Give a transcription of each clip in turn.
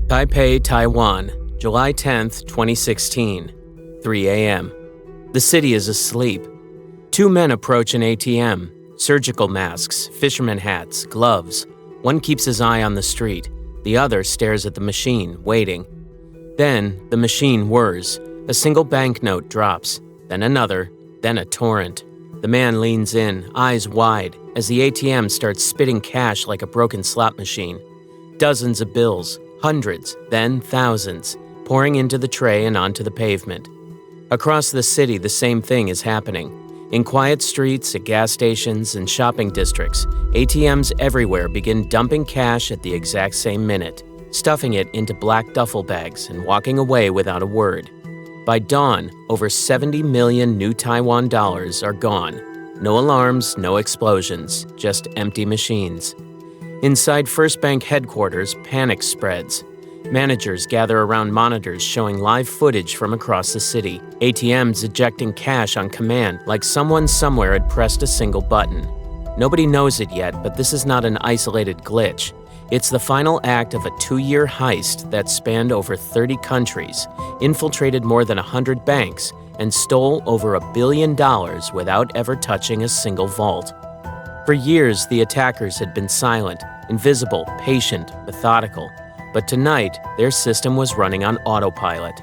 Taipei, Taiwan, July 10th, 2016, 3 a.m. The city is asleep. Two men approach an ATM, surgical masks, fisherman hats, gloves. One keeps his eye on the street. The other stares at the machine, waiting. Then, the machine whirs. A single banknote drops, then another, then a torrent. The man leans in, eyes wide, as the ATM starts spitting cash like a broken slot machine. Dozens of bills, hundreds, then thousands, pouring into the tray and onto the pavement. Across the city, the same thing is happening. In quiet streets, at gas stations, and shopping districts, ATMs everywhere begin dumping cash at the exact same minute, stuffing it into black duffel bags and walking away without a word. By dawn, over 70 million new Taiwan dollars are gone. No alarms, no explosions, just empty machines. Inside First Bank headquarters, panic spreads. Managers gather around monitors showing live footage from across the city. ATMs ejecting cash on command like someone somewhere had pressed a single button. Nobody knows it yet, but this is not an isolated glitch. It's the final act of a 2-year heist that spanned over 30 countries, infiltrated more than 100 banks, and stole over $1 billion without ever touching a single vault. For years, the attackers had been silent, invisible, patient, methodical. But tonight, their system was running on autopilot.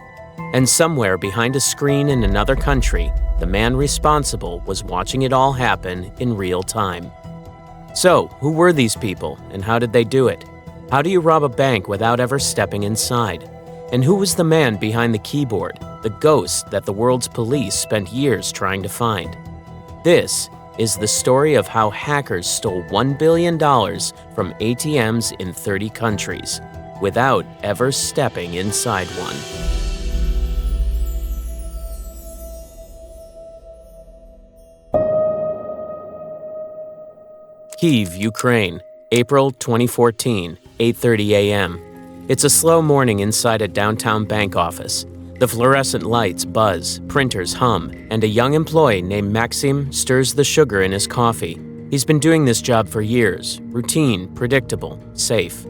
And somewhere behind a screen in another country, the man responsible was watching it all happen in real time. So, who were these people, and how did they do it? How do you rob a bank without ever stepping inside? And who was the man behind the keyboard, the ghost that the world's police spent years trying to find? This is the story of how hackers stole $1 billion from ATMs in 30 countries, without ever stepping inside one. Kyiv, Ukraine, April 2014, 8:30 a.m. It's a slow morning inside a downtown bank office. The fluorescent lights buzz, printers hum, and a young employee named Maxim stirs the sugar in his coffee. He's been doing this job for years, routine, predictable, safe.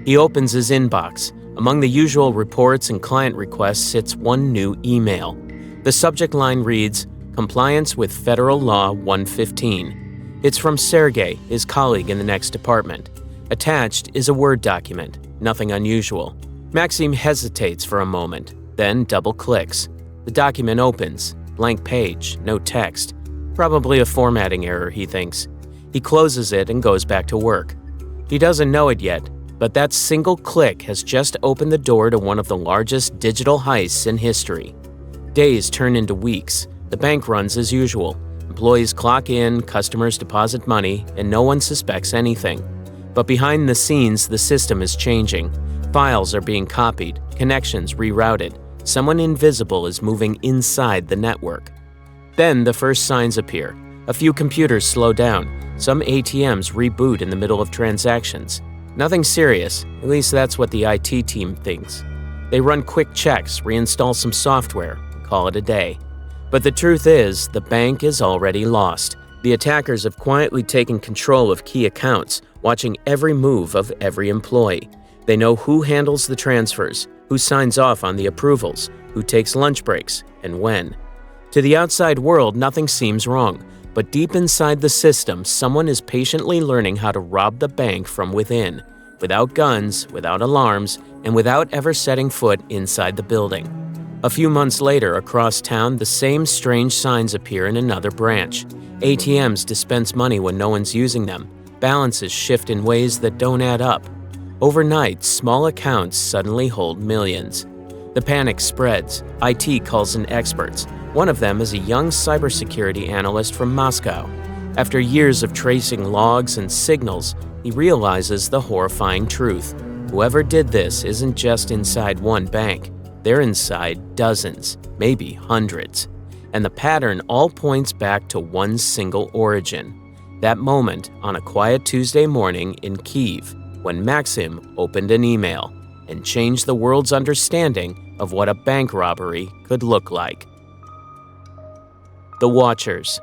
He opens his inbox. Among the usual reports and client requests sits one new email. The subject line reads, "Compliance with Federal Law 115. It's from Sergey, his colleague in the next department. Attached is a Word document, nothing unusual. Maxim hesitates for a moment, then double-clicks. The document opens, blank page, no text. Probably a formatting error, he thinks. He closes it and goes back to work. He doesn't know it yet, but that single click has just opened the door to one of the largest digital heists in history. Days turn into weeks. The bank runs as usual. Employees clock in, customers deposit money, and no one suspects anything. But behind the scenes, the system is changing. Files are being copied, connections rerouted. Someone invisible is moving inside the network. Then the first signs appear. A few computers slow down. Some ATMs reboot in the middle of transactions. Nothing serious, at least that's what the IT team thinks. They run quick checks, reinstall some software, and call it a day. But the truth is, the bank is already lost. The attackers have quietly taken control of key accounts, watching every move of every employee. They know who handles the transfers, who signs off on the approvals, who takes lunch breaks, and when. To the outside world, nothing seems wrong, but deep inside the system, someone is patiently learning how to rob the bank from within, without guns, without alarms, and without ever setting foot inside the building. A few months later, across town, the same strange signs appear in another branch. ATMs dispense money when no one's using them. Balances shift in ways that don't add up. Overnight, small accounts suddenly hold millions. The panic spreads. IT calls in experts. One of them is a young cybersecurity analyst from Moscow. After years of tracing logs and signals, he realizes the horrifying truth. Whoever did this isn't just inside one bank. They're inside dozens, maybe hundreds. And the pattern all points back to one single origin. That moment on a quiet Tuesday morning in Kyiv, when Maxim opened an email and changed the world's understanding of what a bank robbery could look like. The Watchers.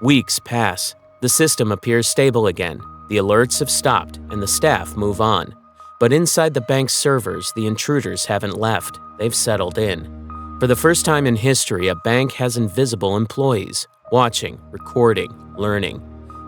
Weeks pass. The system appears stable again. The alerts have stopped, and the staff move on. But inside the bank's servers, the intruders haven't left. They've settled in. For the first time in history, a bank has invisible employees, watching, recording, learning.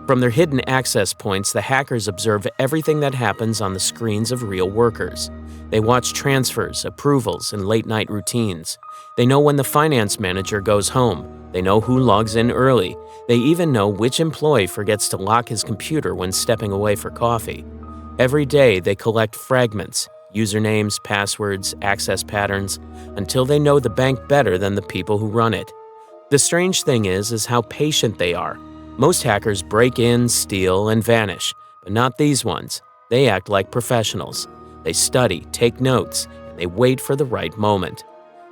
From their hidden access points, the hackers observe everything that happens on the screens of real workers. They watch transfers, approvals, and late-night routines. They know when the finance manager goes home. They know who logs in early. They even know which employee forgets to lock his computer when stepping away for coffee. Every day, they collect fragments, usernames, passwords, access patterns, until they know the bank better than the people who run it. The strange thing is how patient they are. Most hackers break in, steal, and vanish, but not these ones. They act like professionals. They study, take notes, and they wait for the right moment.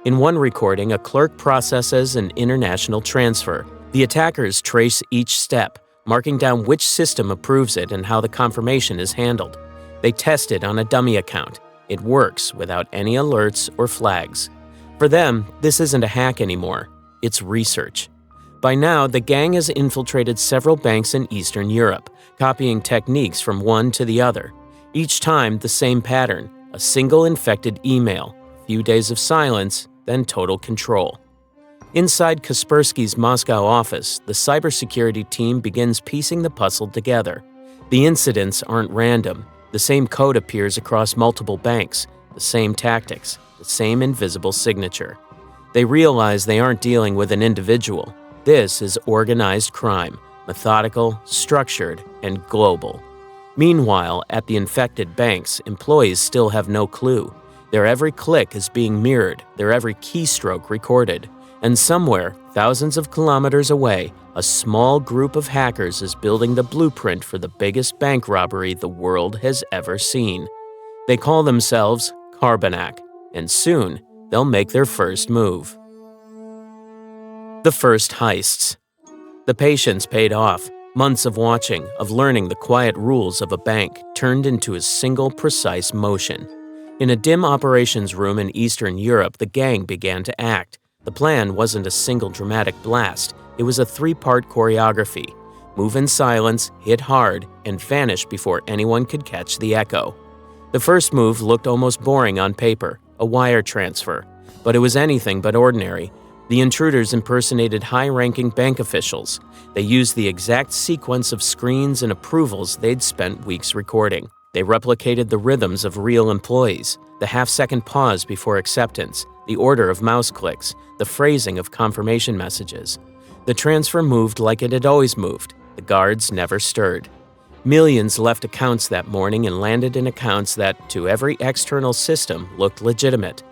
In one recording, a clerk processes an international transfer. The attackers trace each step, marking down which system approves it and how the confirmation is handled. They test it on a dummy account. It works without any alerts or flags. For them, this isn't a hack anymore. It's research. By now, the gang has infiltrated several banks in Eastern Europe, copying techniques from one to the other. Each time, the same pattern: a single infected email, a few days of silence, then total control. Inside Kaspersky's Moscow office, the cybersecurity team begins piecing the puzzle together. The incidents aren't random. The same code appears across multiple banks, the same tactics, the same invisible signature. They realize they aren't dealing with an individual. This is organized crime, methodical, structured, and global. Meanwhile, at the infected banks, employees still have no clue. Their every click is being mirrored, their every keystroke recorded. And somewhere, thousands of kilometers away, a small group of hackers is building the blueprint for the biggest bank robbery the world has ever seen. They call themselves Carbanak, and soon they'll make their first move. The first heists. The patience paid off. Months of watching, of learning the quiet rules of a bank, turned into a single precise motion. In a dim operations room in Eastern Europe, the gang began to act. The plan wasn't a single dramatic blast. It was a three-part choreography: move in silence, hit hard, and vanish before anyone could catch the echo. The first move looked almost boring on paper, a wire transfer, but it was anything but ordinary. The intruders impersonated high-ranking bank officials. They used the exact sequence of screens and approvals they'd spent weeks recording. They replicated the rhythms of real employees, the half-second pause before acceptance, the order of mouse clicks, the phrasing of confirmation messages. The transfer moved like it had always moved. The guards never stirred. Millions left accounts that morning and landed in accounts that, to every external system, looked legitimate.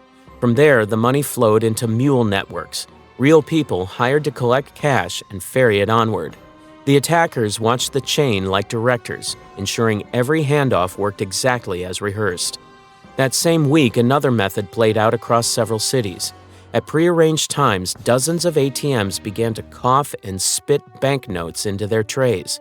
From there, the money flowed into mule networks, real people hired to collect cash and ferry it onward. The attackers watched the chain like directors, ensuring every handoff worked exactly as rehearsed. That same week, another method played out across several cities. At prearranged times, dozens of ATMs began to cough and spit banknotes into their trays.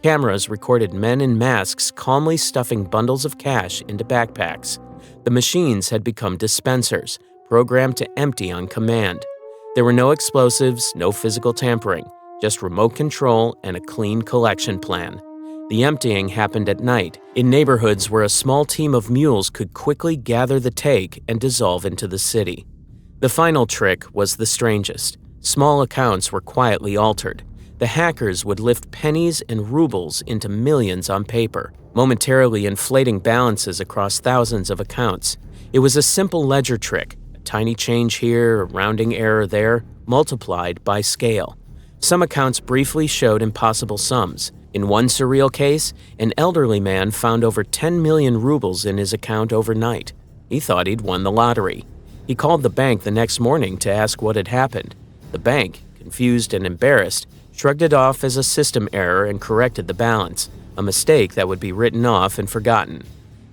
Cameras recorded men in masks calmly stuffing bundles of cash into backpacks. The machines had become dispensers, programmed to empty on command. There were no explosives, no physical tampering, just remote control and a clean collection plan. The emptying happened at night, in neighborhoods where a small team of mules could quickly gather the take and dissolve into the city. The final trick was the strangest. Small accounts were quietly altered. The hackers would lift pennies and rubles into millions on paper, momentarily inflating balances across thousands of accounts. It was a simple ledger trick, a tiny change here, a rounding error there, multiplied by scale. Some accounts briefly showed impossible sums. In one surreal case, an elderly man found over 10 million rubles in his account overnight. He thought he'd won the lottery. He called the bank the next morning to ask what had happened. The bank, confused and embarrassed, shrugged it off as a system error and corrected the balance, a mistake that would be written off and forgotten.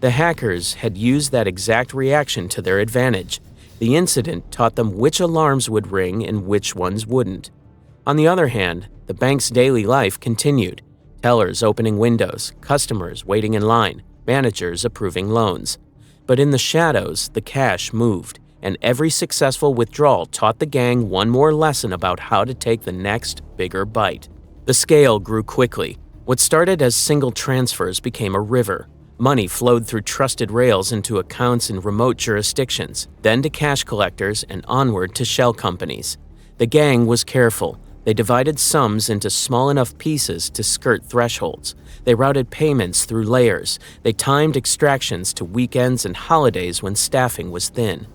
The hackers had used that exact reaction to their advantage. The incident taught them which alarms would ring and which ones wouldn't. On the other hand, the bank's daily life continued. Tellers opening windows, customers waiting in line, managers approving loans. But in the shadows, the cash moved, and every successful withdrawal taught the gang one more lesson about how to take the next, bigger bite. The scale grew quickly. What started as single transfers became a river. Money flowed through trusted rails into accounts in remote jurisdictions, then to cash collectors and onward to shell companies. The gang was careful. They divided sums into small enough pieces to skirt thresholds. They routed payments through layers. They timed extractions to weekends and holidays when staffing was thin.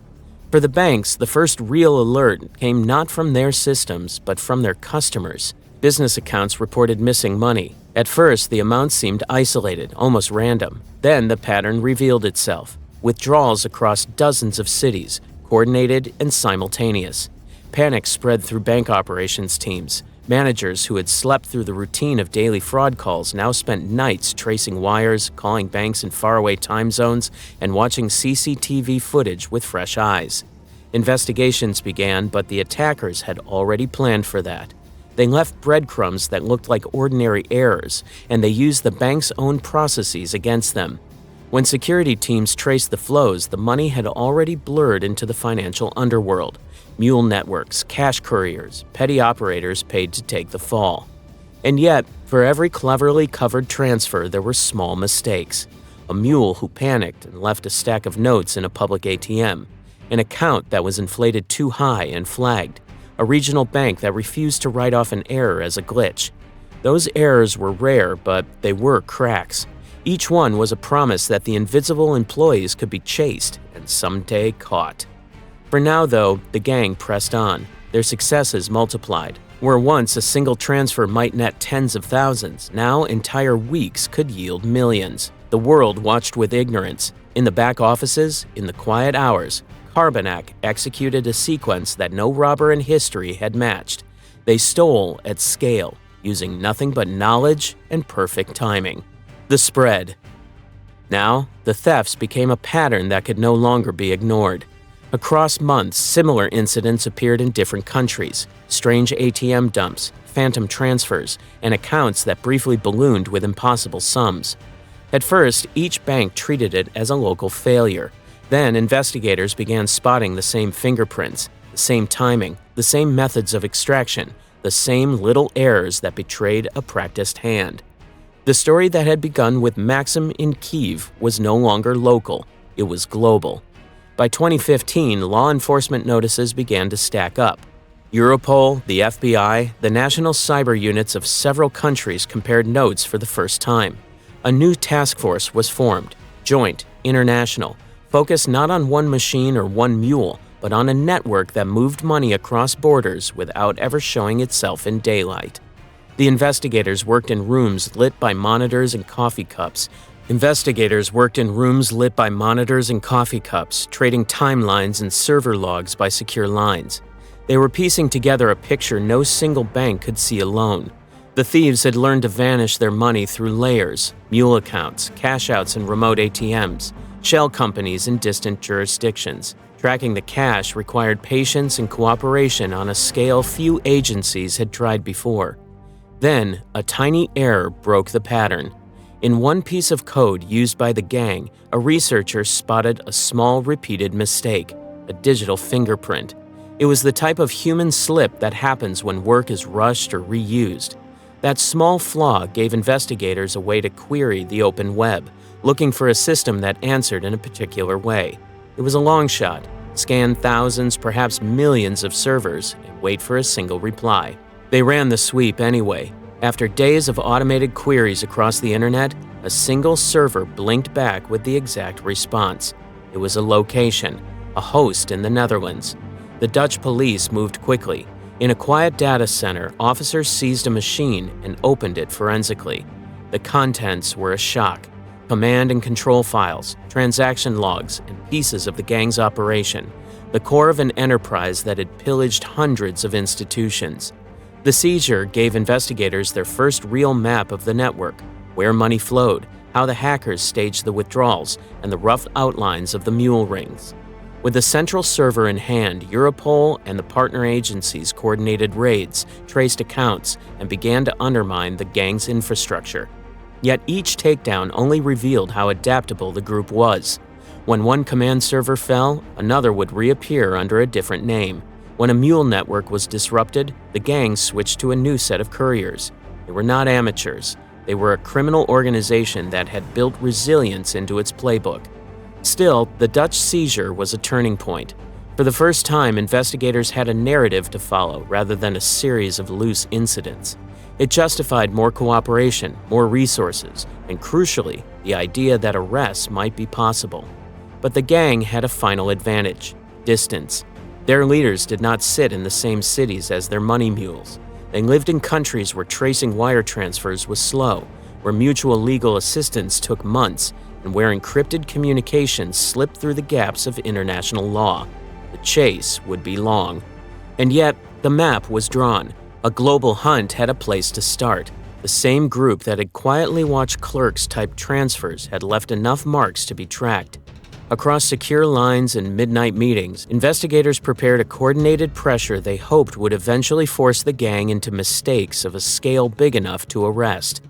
For the banks, the first real alert came not from their systems, but from their customers. Business accounts reported missing money. At first, the amounts seemed isolated, almost random. Then the pattern revealed itself. Withdrawals across dozens of cities, coordinated and simultaneous. Panic spread through bank operations teams. Managers who had slept through the routine of daily fraud calls now spent nights tracing wires, calling banks in faraway time zones, and watching CCTV footage with fresh eyes. Investigations began, but the attackers had already planned for that. They left breadcrumbs that looked like ordinary errors, and they used the bank's own processes against them. When security teams traced the flows, the money had already blurred into the financial underworld. Mule networks, cash couriers, petty operators paid to take the fall. And yet, for every cleverly covered transfer, there were small mistakes. A mule who panicked and left a stack of notes in a public ATM. An account that was inflated too high and flagged. A regional bank that refused to write off an error as a glitch. Those errors were rare, but they were cracks. Each one was a promise that the invisible employees could be chased and someday caught. For now, though, the gang pressed on. Their successes multiplied. Where once a single transfer might net tens of thousands, now entire weeks could yield millions. The world watched with ignorance. In the back offices, in the quiet hours, Carbanak executed a sequence that no robber in history had matched. They stole at scale, using nothing but knowledge and perfect timing. The spread. Now, the thefts became a pattern that could no longer be ignored. Across months, similar incidents appeared in different countries. Strange ATM dumps, phantom transfers, and accounts that briefly ballooned with impossible sums. At first, each bank treated it as a local failure. Then, investigators began spotting the same fingerprints, the same timing, the same methods of extraction, the same little errors that betrayed a practiced hand. The story that had begun with Maxim in Kyiv was no longer local, it was global. By 2015, law enforcement notices began to stack up. Europol, the FBI, the national cyber units of several countries compared notes for the first time. A new task force was formed, joint, international, focused not on one machine or one mule, but on a network that moved money across borders without ever showing itself in daylight. The investigators worked in rooms lit by monitors and coffee cups. Investigators worked in rooms lit by monitors and coffee cups, trading timelines and server logs by secure lines. They were piecing together a picture no single bank could see alone. The thieves had learned to vanish their money through layers, mule accounts, cash-outs in remote ATMs, shell companies in distant jurisdictions. Tracking the cash required patience and cooperation on a scale few agencies had tried before. Then, a tiny error broke the pattern. In one piece of code used by the gang, a researcher spotted a small repeated mistake, a digital fingerprint. It was the type of human slip that happens when work is rushed or reused. That small flaw gave investigators a way to query the open web, looking for a system that answered in a particular way. It was a long shot. Scan thousands, perhaps millions of servers, and wait for a single reply. They ran the sweep anyway. After days of automated queries across the internet, a single server blinked back with the exact response. It was a location, a host in the Netherlands. The Dutch police moved quickly. In a quiet data center, officers seized a machine and opened it forensically. The contents were a shock. Command and control files, transaction logs, and pieces of the gang's operation, the core of an enterprise that had pillaged hundreds of institutions. The seizure gave investigators their first real map of the network, where money flowed, how the hackers staged the withdrawals, and the rough outlines of the mule rings. With the central server in hand, Europol and the partner agencies coordinated raids, traced accounts, and began to undermine the gang's infrastructure. Yet each takedown only revealed how adaptable the group was. When one command server fell, another would reappear under a different name. When a mule network was disrupted, the gang switched to a new set of couriers. They were not amateurs. They were a criminal organization that had built resilience into its playbook. Still, the Dutch seizure was a turning point. For the first time, investigators had a narrative to follow rather than a series of loose incidents. It justified more cooperation, more resources, and crucially, the idea that arrests might be possible. But the gang had a final advantage: distance. Their leaders did not sit in the same cities as their money mules. They lived in countries where tracing wire transfers was slow, where mutual legal assistance took months, and where encrypted communications slipped through the gaps of international law. The chase would be long. And yet, the map was drawn. A global hunt had a place to start. The same group that had quietly watched clerks type transfers had left enough marks to be tracked. Across secure lines and midnight meetings, investigators prepared a coordinated pressure they hoped would eventually force the gang into mistakes of a scale big enough to arrest.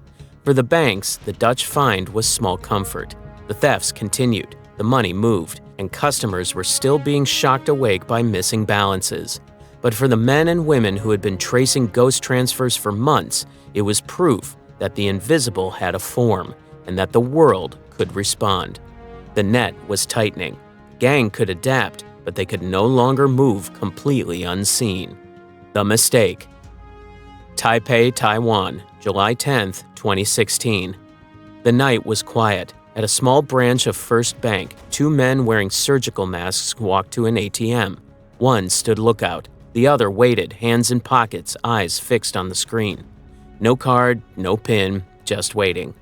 For the banks, the Dutch find was small comfort. The thefts continued, the money moved, and customers were still being shocked awake by missing balances. But for the men and women who had been tracing ghost transfers for months, it was proof that the invisible had a form and that the world could respond. The net was tightening. Gang could adapt, but they could no longer move completely unseen. The mistake. Taipei, Taiwan, July 10, 2016. The night was quiet. At a small branch of First Bank, two men wearing surgical masks walked to an ATM. One stood lookout. The other waited, hands in pockets, eyes fixed on the screen. No card, no PIN, just waiting.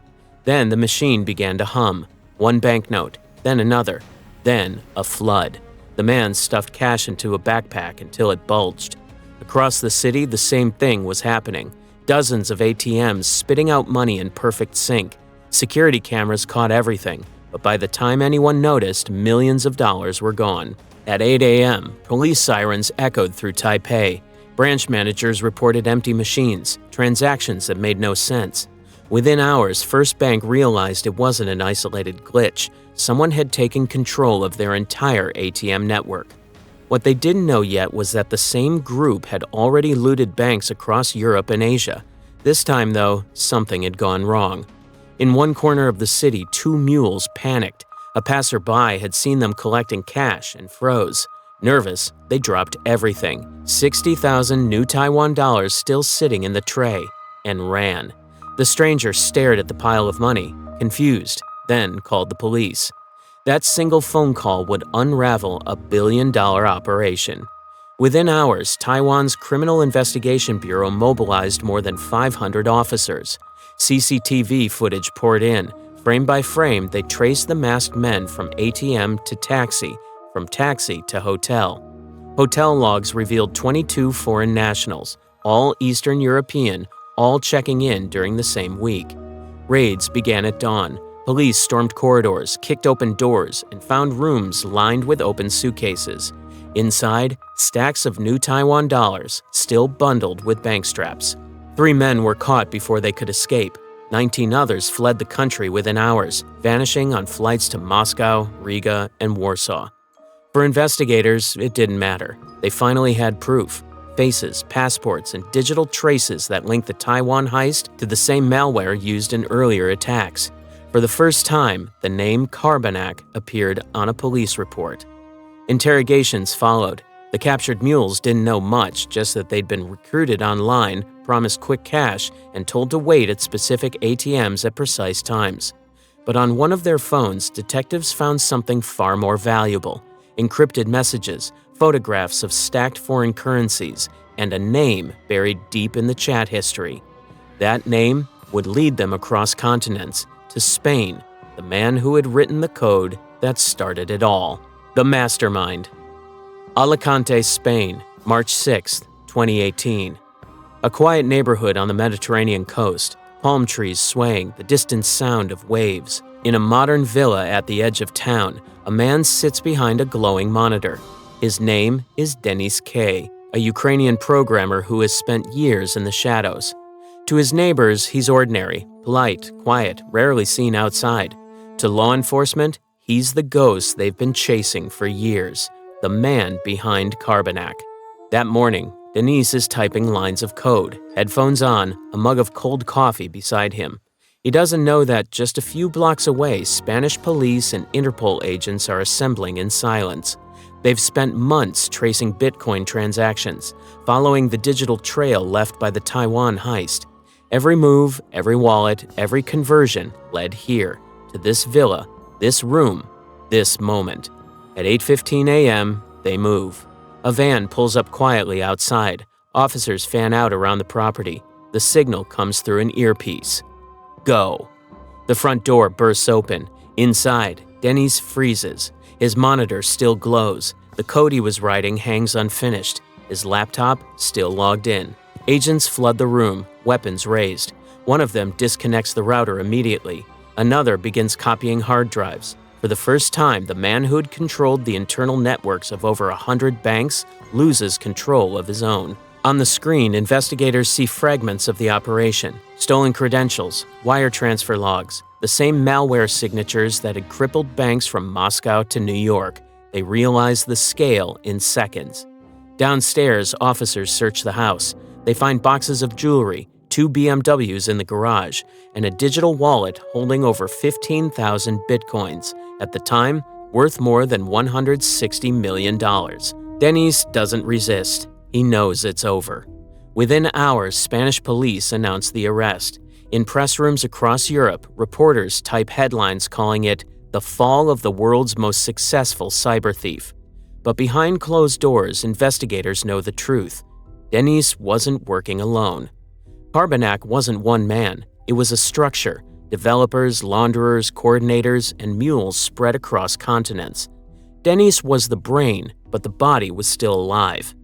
Then the machine began to hum. One banknote, then another, then a flood. The man stuffed cash into a backpack until it bulged. Across the city, the same thing was happening. Dozens of ATMs spitting out money in perfect sync. Security cameras caught everything, but by the time anyone noticed, millions of dollars were gone. At 8 a.m., police sirens echoed through Taipei. Branch managers reported empty machines, transactions that made no sense. Within hours, First Bank realized it wasn't an isolated glitch. Someone had taken control of their entire ATM network. What they didn't know yet was that the same group had already looted banks across Europe and Asia. This time, though, something had gone wrong. In one corner of the city, two mules panicked. A passerby had seen them collecting cash and froze. Nervous, they dropped everything, 60,000 new Taiwan dollars still sitting in the tray, and ran. The stranger stared at the pile of money, confused, then called the police. That single phone call would unravel a billion-dollar operation. Within hours, Taiwan's Criminal Investigation Bureau mobilized more than 500 officers. CCTV footage poured in. Frame by frame, they traced the masked men from ATM to taxi, from taxi to hotel. Hotel logs revealed 22 foreign nationals, all Eastern European, all checking in during the same week. Raids began at dawn. Police stormed corridors, kicked open doors, and found rooms lined with open suitcases. Inside, stacks of new Taiwan dollars, still bundled with bank straps. 3 men were caught before they could escape. 19 others fled the country within hours, vanishing on flights to Moscow, Riga, and Warsaw. For investigators, it didn't matter. They finally had proof. Faces, passports, and digital traces that linked the Taiwan heist to the same malware used in earlier attacks. For the first time, the name Carbanak appeared on a police report. Interrogations followed. The captured mules didn't know much, just that they'd been recruited online, promised quick cash, and told to wait at specific ATMs at precise times. But on one of their phones, detectives found something far more valuable: encrypted messages, photographs of stacked foreign currencies, and a name buried deep in the chat history. That name would lead them across continents, to Spain, the man who had written the code that started it all. The mastermind. Alicante, Spain, March 6, 2018. A quiet neighborhood on the Mediterranean coast, palm trees swaying, the distant sound of waves. In a modern villa at the edge of town, a man sits behind a glowing monitor. His name is Denis K., a Ukrainian programmer who has spent years in the shadows. To his neighbors, he's ordinary, polite, quiet, rarely seen outside. To law enforcement, he's the ghost they've been chasing for years, the man behind Carbanak. That morning, Denis is typing lines of code, headphones on, a mug of cold coffee beside him. He doesn't know that just a few blocks away, Spanish police and Interpol agents are assembling in silence. They've spent months tracing Bitcoin transactions, following the digital trail left by the Taiwan heist. Every move, every wallet, every conversion led here, to this villa, this room, this moment. At 8:15 a.m., they move. A van pulls up quietly outside. Officers fan out around the property. The signal comes through an earpiece. Go. The front door bursts open. Inside, Denny's freezes. His monitor still glows. The code he was writing hangs unfinished. His laptop still logged in. Agents flood the room, weapons raised. One of them disconnects the router immediately. Another begins copying hard drives. For the first time, the man who'd controlled the internal networks of over 100 banks loses control of his own. On the screen, investigators see fragments of the operation: stolen credentials, wire transfer logs, the same malware signatures that had crippled banks from Moscow to New York. They realize the scale in seconds. Downstairs, officers search the house. They find boxes of jewelry, 2 BMWs in the garage, and a digital wallet holding over 15,000 bitcoins, at the time worth more than $160 million. Denny's doesn't resist. He knows it's over. Within hours, Spanish police announce the arrest. In press rooms across Europe, reporters type headlines calling it the fall of the world's most successful cyber thief. But behind closed doors, investigators know the truth. Denny's wasn't working alone. Carbanak wasn't one man. It was a structure: developers, launderers, coordinators, and mules spread across continents. Denny's was the brain, but the body was still alive.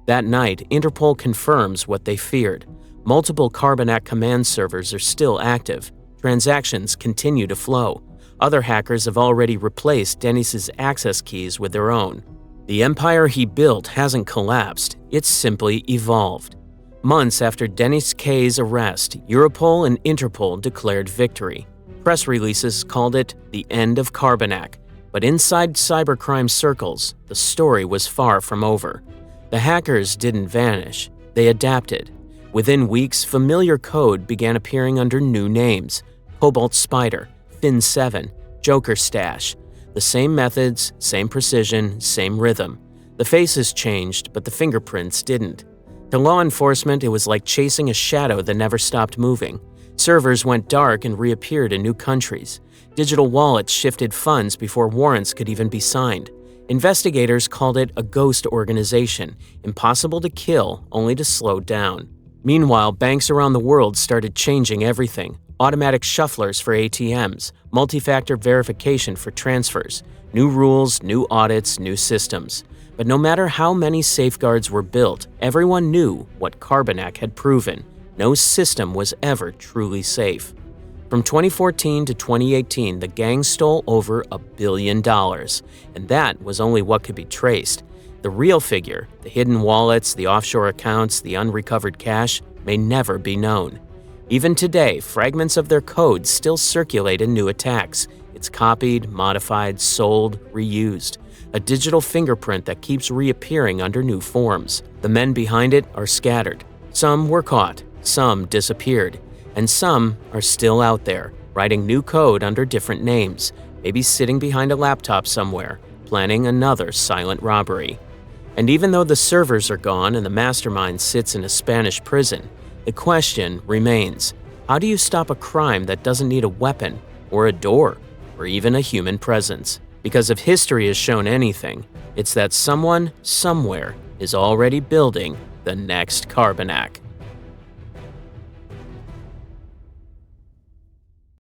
That night, Interpol confirms what they feared. Multiple Carbanak command servers are still active. Transactions continue to flow. Other hackers have already replaced Denny's access keys with their own. The empire he built hasn't collapsed, it's simply evolved. Months after Dennis K's arrest, Europol and Interpol declared victory. Press releases called it the end of Carbanak, but inside cybercrime circles, the story was far from over. The hackers didn't vanish, they adapted. Within weeks, familiar code began appearing under new names: Cobalt Spider, Fin7, Joker Stash. The same methods, same precision, same rhythm. The faces changed, but the fingerprints didn't. To law enforcement, it was like chasing a shadow that never stopped moving. Servers went dark and reappeared in new countries. Digital wallets shifted funds before warrants could even be signed. Investigators called it a ghost organization, impossible to kill, only to slow down. Meanwhile, banks around the world started changing everything: automatic shufflers for ATMs, multi-factor verification for transfers, new rules, new audits, new systems. But no matter how many safeguards were built, everyone knew what Carbanak had proven: no system was ever truly safe. From 2014 to 2018, the gang stole over $1 billion, and that was only what could be traced. The real figure, the hidden wallets, the offshore accounts, the unrecovered cash, may never be known. Even today, fragments of their code still circulate in new attacks. It's copied, modified, sold, reused. A digital fingerprint that keeps reappearing under new forms. The men behind it are scattered. Some were caught, some disappeared, and some are still out there, writing new code under different names, maybe sitting behind a laptop somewhere, planning another silent robbery. And even though the servers are gone and the mastermind sits in a Spanish prison, the question remains: how do you stop a crime that doesn't need a weapon, or a door, or even a human presence? Because if history has shown anything, it's that someone, somewhere, is already building the next Carbanak.